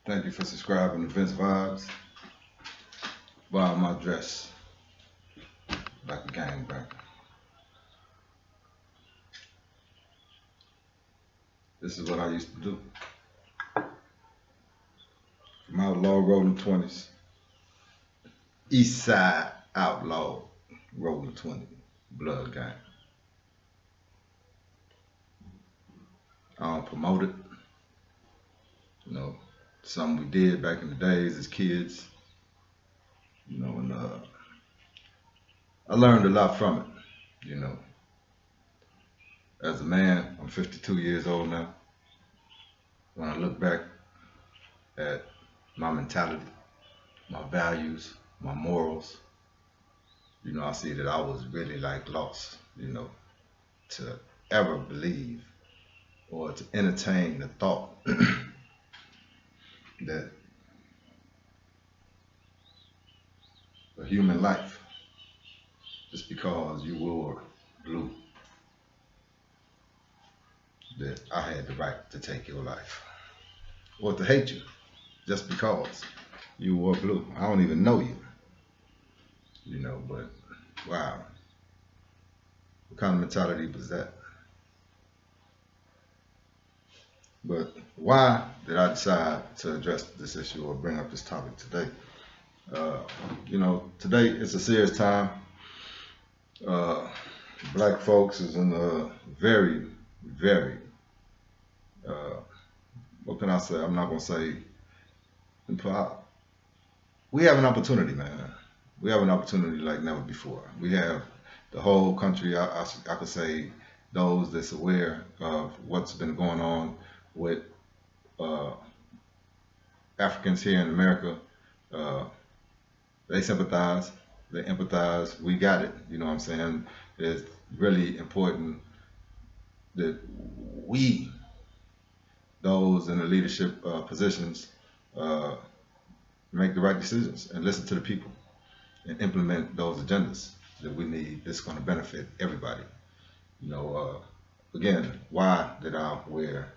Thank you for subscribing to Vince Vibes. Buy my dress like a gangbanger. This is what I used to do. From outlaw rolling 20s, East Side outlaw rolling 20, blood gang. I don't promote it. You know, something we did back in the days as kids. And I learned a lot from it. As a man, I'm 52 years old now. When I look back at my mentality, my values, my morals, I see that I was really like lost, to ever believe or to entertain the thought that a human life, just because you wore blue, that I had the right to take your life or to hate you just because you wore blue. I don't even know you, but wow, what kind of mentality was that? But why did I decide to address this issue or bring up this topic today? Today it's a serious time. Uh, Black folks is in a very, very, uh, what can I say? I'm not gonna say, we have an opportunity, man. We have an opportunity like never before. We have the whole country. I could say those that's aware of what's been going on with uh, Africans here in America. Uh, they sympathize, they empathize. We got it. You know what I'm saying? It's really important that we, those in the leadership positions, uh, make the right decisions and listen to the people and implement those agendas that we need that's going to benefit everybody. Again, why did I wear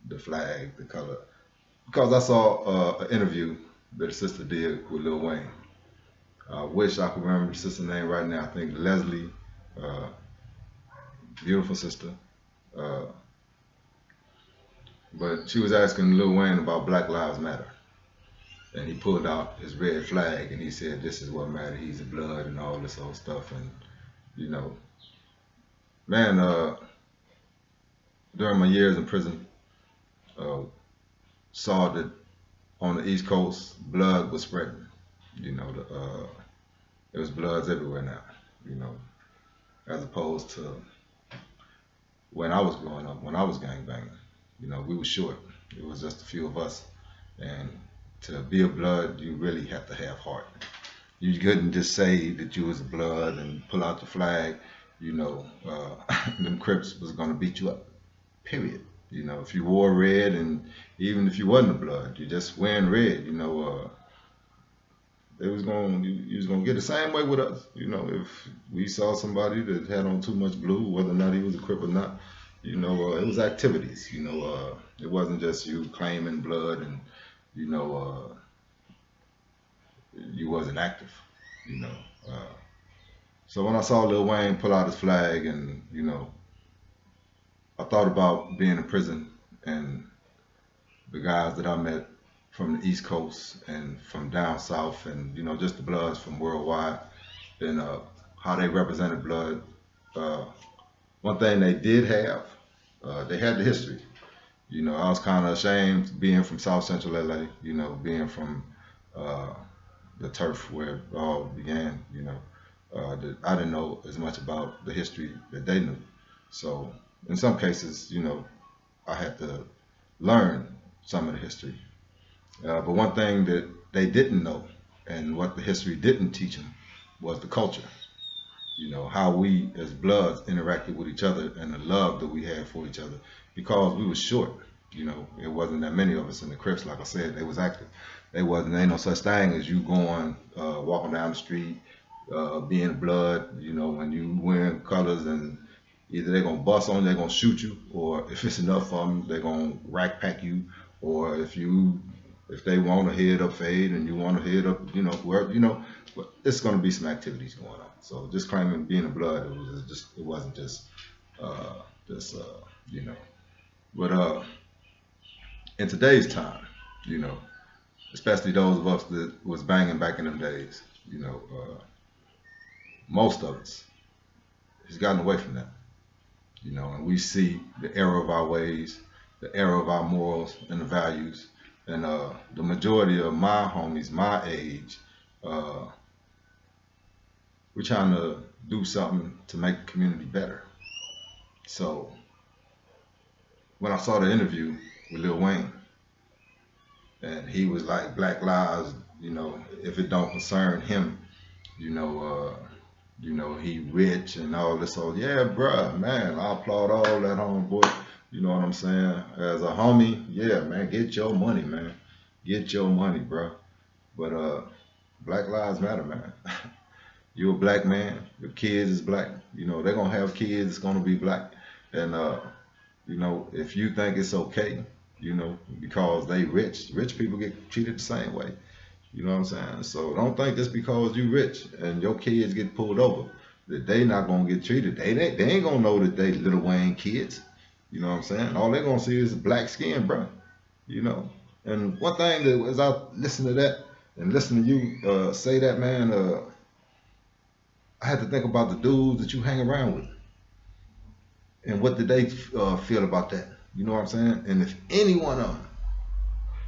the flag, the color? Because I saw an interview that a sister did with Lil Wayne. I wish I could remember the sister's name right now. I think Leslie, uh, beautiful sister. Uh, but she was asking Lil Wayne about Black Lives Matter. And he pulled out his red flag and he said, "This is what matters. He's the blood and all this old stuff." And, you know, man, during my years in prison, uh, saw that on the East Coast, blood was spreading. There was bloods everywhere now, you know, as opposed to when I was growing up, when I was gangbanging. We were short. It was just a few of us. And to be a blood, you really have to have heart. You couldn't just say that you was a blood and pull out the flag. Them Crips was gonna beat you up. Period. If you wore red, and even if you wasn't a blood, you just wearing red. They was going, you was gonna get the same way with us. If we saw somebody that had on too much blue, whether or not he was a Crip or not, it was activities. It wasn't just you claiming blood and you know you wasn't active. You know. Uh, so when I saw Lil Wayne pull out his flag, and I thought about being in prison and the guys that I met from the East Coast and from down south, and just the bloods from worldwide, and how they represented blood. Uh, One thing they did have, they had the history. I was kind of ashamed being from South Central LA. Being from uh, the turf where it all began. That I didn't know as much about the history that they knew. So in some cases, I had to learn some of the history. But one thing that they didn't know, and what the history didn't teach them, was the culture. How we as bloods interacted with each other and the love that we had for each other, because we was short. It wasn't that many of us in the Crips. Like I said, they was active. Ain't no such thing as you going walking down the street, being blood. When you wearing colors, and either they're gonna bust on you, they're gonna shoot you, or if it's enough of them, they're gonna rack pack you, or if you if they want to head up fade and you want to head up, where, but it's going to be some activities going on. So just claiming being a blood, it wasn't just, uh, just, you know, but, in today's time, you know, especially those of us that was banging back in them days, most of us has gotten away from that, and we see the error of our ways, the error of our morals and the values, and the majority of my homies, my age, uh, we're trying to do something to make the community better. So when I saw the interview with Lil Wayne, and he was like, Black Lives, if it don't concern him, you know, he rich and all this. So yeah, bruh, man, I applaud all that, homeboy. You know what I'm saying? As a homie, yeah, man, get your money, man. Get your money, bruh. But Black Lives Matter, man. You're a black man. Your kids is black. They're gonna have kids. It's gonna be black. And if you think it's okay, because they rich people get treated the same way. You know what I'm saying? So don't think just because you rich and your kids get pulled over that they not gonna get treated. They ain't gonna know that they Lil Wayne kids. You know what I'm saying? All they gonna see is black skin, bro. You know. And one thing that as I listen to that and listen to you say that, man, I had to think about the dudes that you hang around with and what did they feel about that. You know what I'm saying? And if any one of them,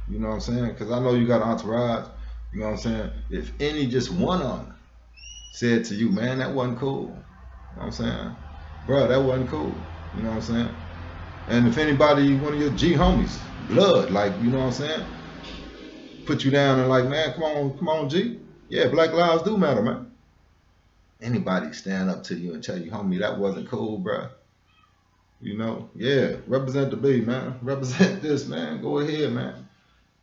you know what I'm saying? Because I know you got an entourage. You know what I'm saying? If any, just one of them said to you, man, that wasn't cool. You know what I'm saying? Bro, that wasn't cool. You know what I'm saying? And if anybody, one of your G homies, blood, like, you know what I'm saying? Put you down and like, man, come on, G. Yeah, black lives do matter, man. Anybody stand up to you and tell you, homie, that wasn't cool, bro. Yeah, represent the B, man. Represent this, man. Go ahead, man.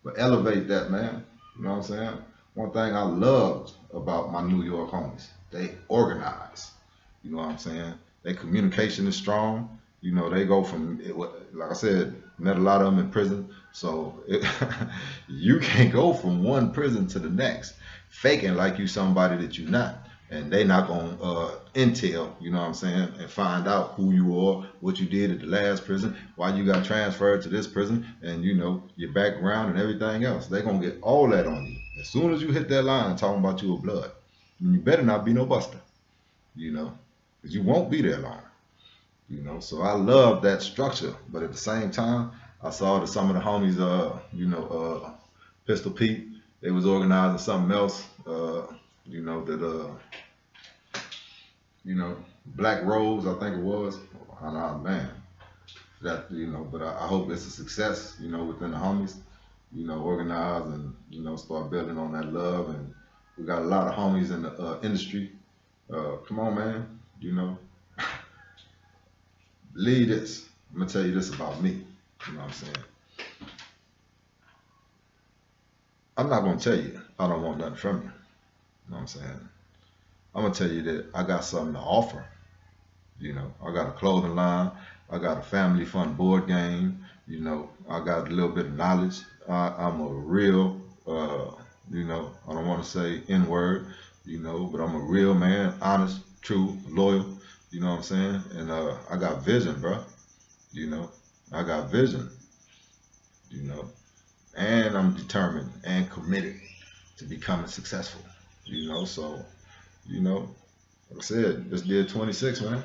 But elevate that, man. You know what I'm saying? One thing I loved about my New York homies, they organize. You know what I'm saying? Their communication is strong. They go from, like I said, met a lot of them in prison. So you can't go from one prison to the next faking like you somebody that you're not. And they not going to intel, you know what I'm saying, and find out who you are, what you did at the last prison, why you got transferred to this prison, and, your background and everything else. They're going to get all that on you. As soon as you hit that line talking about you a blood, you better not be no buster, because you won't be there long. So I love that structure. But at the same time, I saw that some of the homies, Pistol Pete, they was organizing something else, Black Rose, I think it was. Man, that but I hope it's a success, within the homies, organize and start building on that love. And we got a lot of homies in the industry. Come on, man, believe this. I'm gonna tell you this about me. You know what I'm saying? I'm not gonna tell you I don't want nothing from you. You know what I'm saying? I'm gonna tell you that I got something to offer. I got a clothing line. I got a family fun board game. I got a little bit of knowledge. I'm a real, I don't want to say N word, but I'm a real man, honest, true, loyal. You know what I'm saying? And I got vision, bro. I got vision. You know, and I'm determined and committed to becoming successful. So like I said, just did 26, man.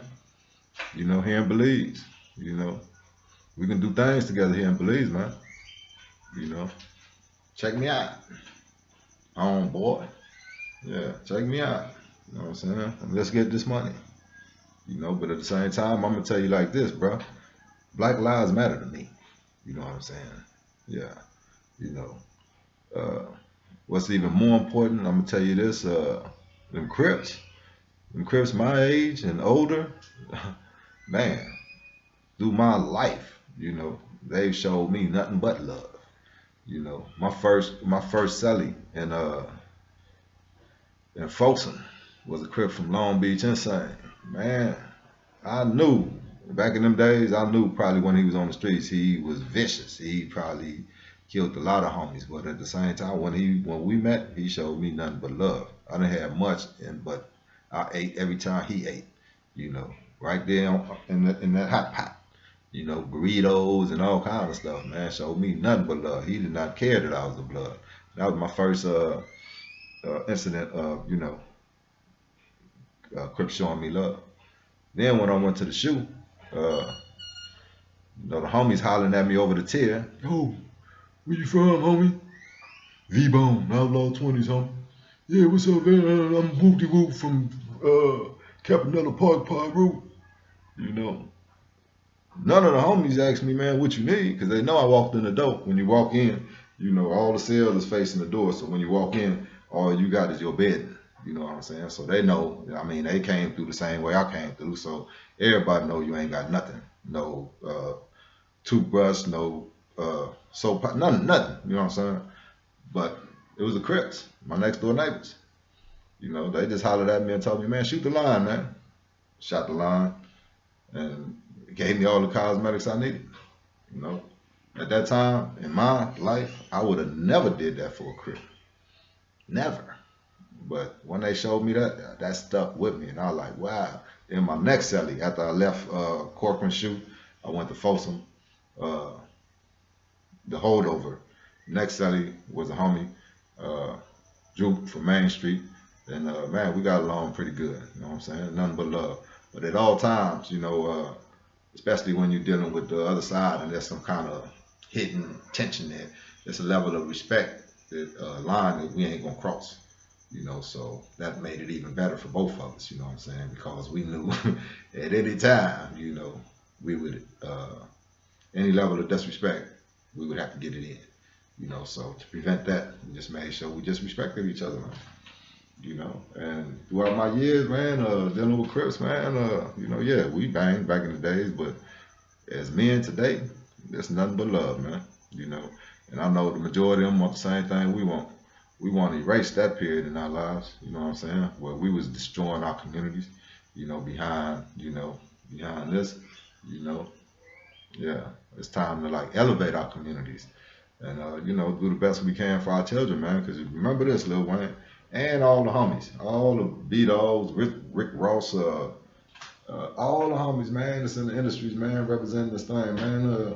Here in Belize. You know, we can do things together here in Belize, man. You know, check me out, on boy. Yeah, check me out. You know what I'm saying? And let's get this money. But at the same time, I'm gonna tell you like this, bro. Black lives matter to me. You know what I'm saying? Yeah. You know, uh, what's even more important, I'm gonna tell you this. Them Crips my age and older, man. Through my life, they've showed me nothing but love. My first celly in Folsom was a Crip from Long Beach Insane. Man, I knew back in them days. I knew probably when he was on the streets, he was vicious. He probably, killed a lot of homies, but at the same time, when we met, he showed me nothing but love. I didn't have much, but I ate every time he ate. You know, right there in that hot pot. You know, burritos and all kind of stuff. Man, showed me nothing but love. He did not care that I was the blood. That was my first incident of Crips showing me love. Then when I went to the shoe, uh, the homies hollering at me over the tier. Yo, where you from, homie? V-Bone, Outlaw 20s, homie. Yeah, what's up, man? I'm Whoop de Whoop from Campanella Park, Peru. You know, none of the homies asked me, man, what you need, because they know I walked in the door. When you walk in, all the cells is facing the door. So when you walk in, all you got is your bed. You know what I'm saying? So they know. I mean, they came through the same way I came through. So everybody know you ain't got nothing. No toothbrush, no soap, nothing. You know what I'm saying? But it was the Crips, my next door neighbors. They just hollered at me and told me, man, shoot the line, man. Shot the line and gave me all the cosmetics I needed. You know, at that time in my life, I would have never did that for a Crip. Never. But when they showed me that stuck with me, and I was like, wow. Then my next celly, after I left Corcoran Shoot, I went to Folsom, uh, the holdover. Next celly was a homie, Drew from Main Street. And man, we got along pretty good. You know what I'm saying? Nothing but love. But at all times, especially when you're dealing with the other side and there's some kind of hidden tension there, there's a level of respect, that line that we ain't gonna cross. So that made it even better for both of us. You know what I'm saying? Because we knew at any time, we would any level of disrespect, we would have to get it in. So to prevent that, we just made sure we just respected each other, man. And throughout my years, man, dealing with Crips, man, yeah, we banged back in the days, but as men today, there's nothing but love, man. And I know the majority of them want the same thing we want. We want to erase that period in our lives, you know what I'm saying, where we was destroying our communities, behind this, you know, yeah, it's time to like elevate our communities and, do the best we can for our children, man, because remember this, Lil Wayne, and all the homies, all the B-Dogs, Rick Ross, all the homies, man, that's in the industries, man, representing this thing, man.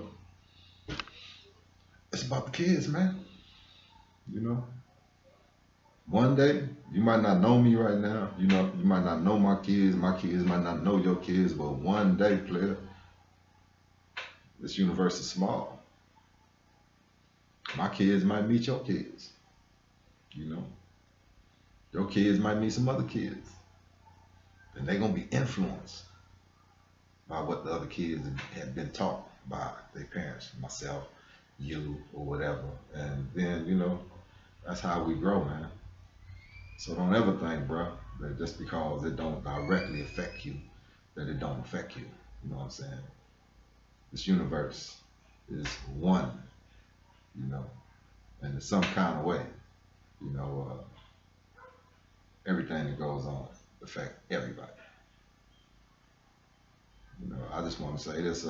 It's about the kids, man. One day, you might not know me right now. You might not know my kids might not know your kids, but one day, player, this universe is small. My kids might meet your kids. Your kids might meet some other kids. And they're going to be influenced by what the other kids have been taught by their parents, myself, you, or whatever. And then, that's how we grow, man. So don't ever think, bro, that just because it don't directly affect you, that it don't affect you. You know what I'm saying? This universe is one, and in some kind of way, everything that goes on affect everybody. I just want to say this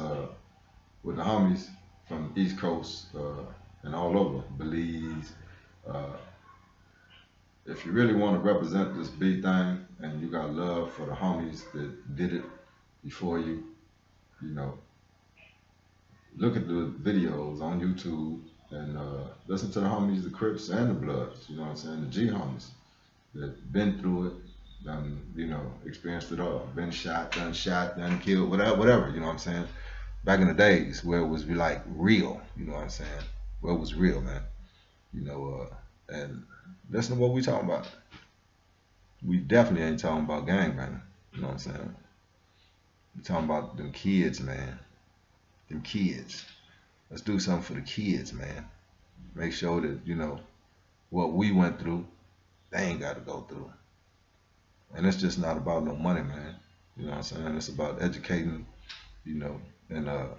with the homies from the East Coast and all over, Belize. If you really want to represent this big thing and you got love for the homies that did it before you, look at the videos on YouTube and listen to the homies, the Crips and the Bloods, you know what I'm saying, the G homies that been through it, done, experienced it all, been shot, done killed, whatever, you know what I'm saying? Back in the days where it was like real, you know what I'm saying? Where it was real, man. And listen to what we talking about. We definitely ain't talking about gangbanging, you know what I'm saying? We talking about them kids, man. Them kids. Let's do something for the kids, man. Make sure that, what we went through, they ain't got to go through. And it's just not about no money, man. You know what I'm saying? It's about educating, and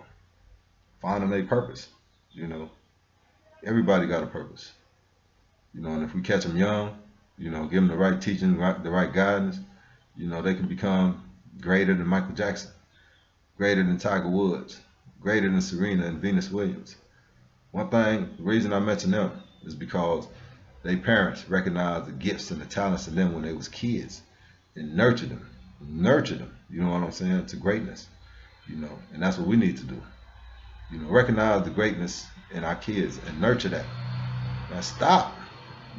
finding their purpose. Everybody got a purpose. And if we catch them young, give them the right teaching, the right guidance, they can become greater than Michael Jackson, greater than Tiger Woods, greater than Serena and Venus Williams. One thing, the reason I mention them is because they parents recognized the gifts and the talents in them when they was kids and nurtured them. You know what I'm saying? To greatness. And that's what we need to do. Recognize the greatness in our kids and nurture that. Now stop,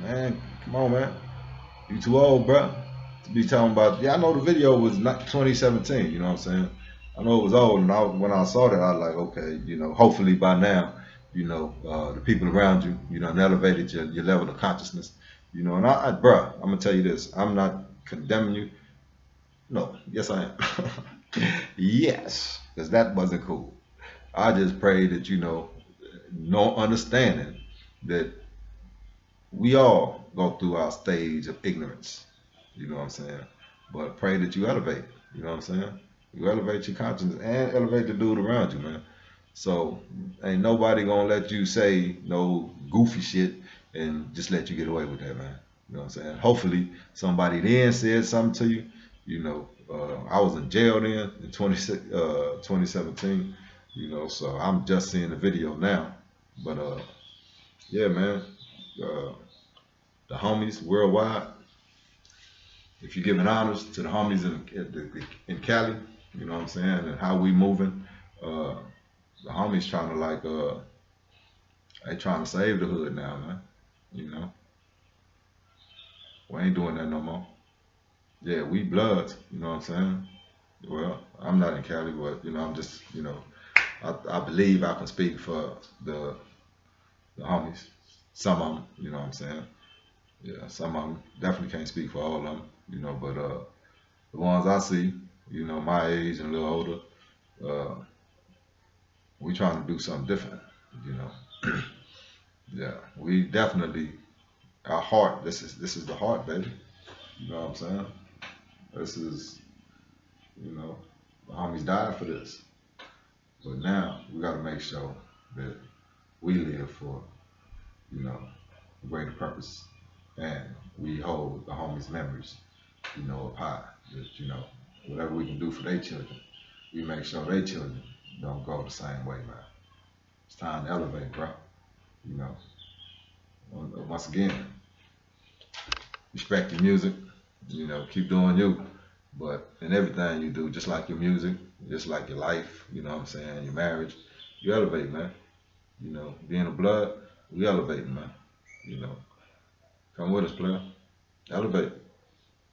man. Come on, man. You too old, bro, to be talking about. Yeah, I know the video was not 2017. You know what I'm saying? I know it was old, and when I saw that, I was like, okay, hopefully by now, the people around you, and elevated your level of consciousness. And bro, I'm gonna tell you this. I'm not condemning you. No, yes I am. Yes, because that wasn't cool. I just pray that no understanding that we all go through our stage of ignorance. You know what I'm saying? But pray that you elevate. You know what I'm saying? You elevate your consciousness and elevate the dude around you, man. So ain't nobody gonna let you say no goofy shit and just let you get away with that, man. You know what I'm saying? Hopefully somebody then said something to you. I was in jail then in 2017. So I'm just seeing the video now. But yeah, man. Uh, the homies worldwide. If you're giving honors to the homies in Cali, you know what I'm saying, and how we moving, uh, the homies trying to they trying to save the hood now, man. You know, we ain't doing that no more. Yeah, we bloods. You know what I'm saying? Well, I'm not in Cali, but I'm just, I believe I can speak for the homies. Some of them, you know what I'm saying? Yeah, some of them definitely can't speak for all of them, but the ones I see, my age and a little older, uh, we trying to do something different, you know. Yeah, we definitely our heart. This is the heart, baby. You know what I'm saying? This is the homies died for this, but now we got to make sure that we live for a greater purpose, and we hold the homies' memories, up high. That whatever we can do for their children, we make sure their children don't go the same way, man. It's time to elevate, bro. You know, once again, respect your music. Keep doing you. But in everything you do, just like your music, just like your life, you know what I'm saying, your marriage, you elevate, man. Being a blood, we elevate, man. You know, come with us, player. Elevate.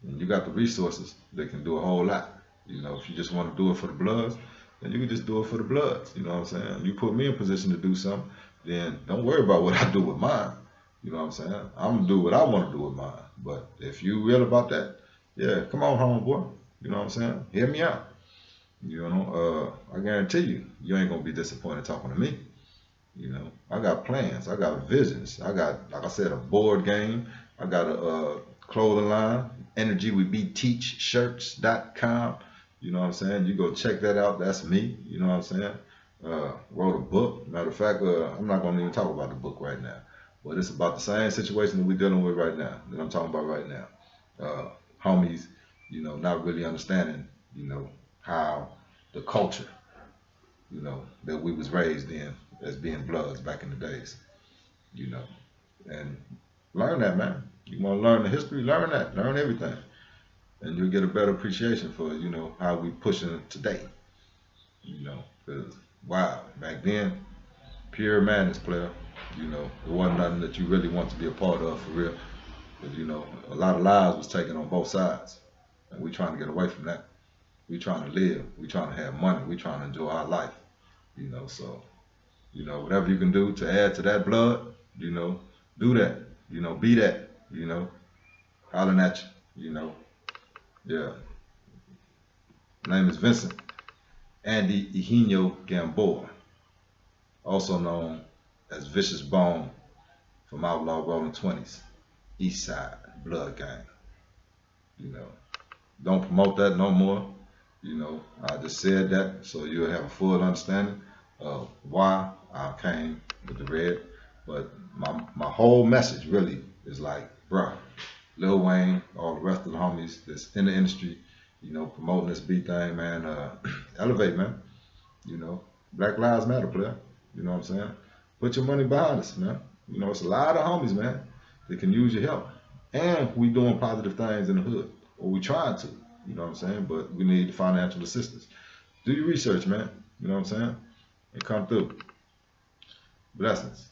And you got the resources that can do a whole lot. If you just want to do it for the bloods, then you can just do it for the bloods. You know what I'm saying? You put me in position to do something, then don't worry about what I do with mine. You know what I'm saying? I'm gonna do what I want to do with mine. But if you real about that, yeah, come on, homeboy. You know what I'm saying? Hear me out. I guarantee you ain't gonna be disappointed talking to me. I got plans. I got visions. I got, like I said, a board game. I got a clothing line, energywebteachshirts.com. You know what I'm saying? You go check that out. That's me. You know what I'm saying? Wrote a book. Matter of fact, I'm not going to even talk about the book right now. But it's about the same situation that we're dealing with right now, that I'm talking about right now. Homies, not really understanding, how the culture, that we was raised in as being bloods back in the days, you know. And learn that, man. You want to learn the history, learn that, learn everything. And you'll get a better appreciation for, how we pushing today. Because, wow, back then, pure madness, player. It wasn't nothing that you really want to be a part of for real. But, a lot of lives was taken on both sides. And we trying to get away from that. We trying to live. We trying to have money. We trying to enjoy our life. So, whatever you can do to add to that blood, do that. Be that. Hollering at you. Yeah. My name is Vincent Andy Eugenio Gamboa, also known as Vicious Bone from Outlaw Rolling 20s, East Side Blood Gang. Don't promote that no more. I just said that so you'll have a full understanding of why I came with the red. But my whole message really is like, bruh, Lil Wayne, all the rest of the homies that's in the industry, promoting this beat thing, man. Elevate, man. Black Lives Matter, player. You know what I'm saying? Put your money behind us, man. You know, it's a lot of homies, man, that can use your help. And we doing positive things in the hood, or we trying to. You know what I'm saying? But we need financial assistance. Do your research, man. You know what I'm saying? And come through. Blessings.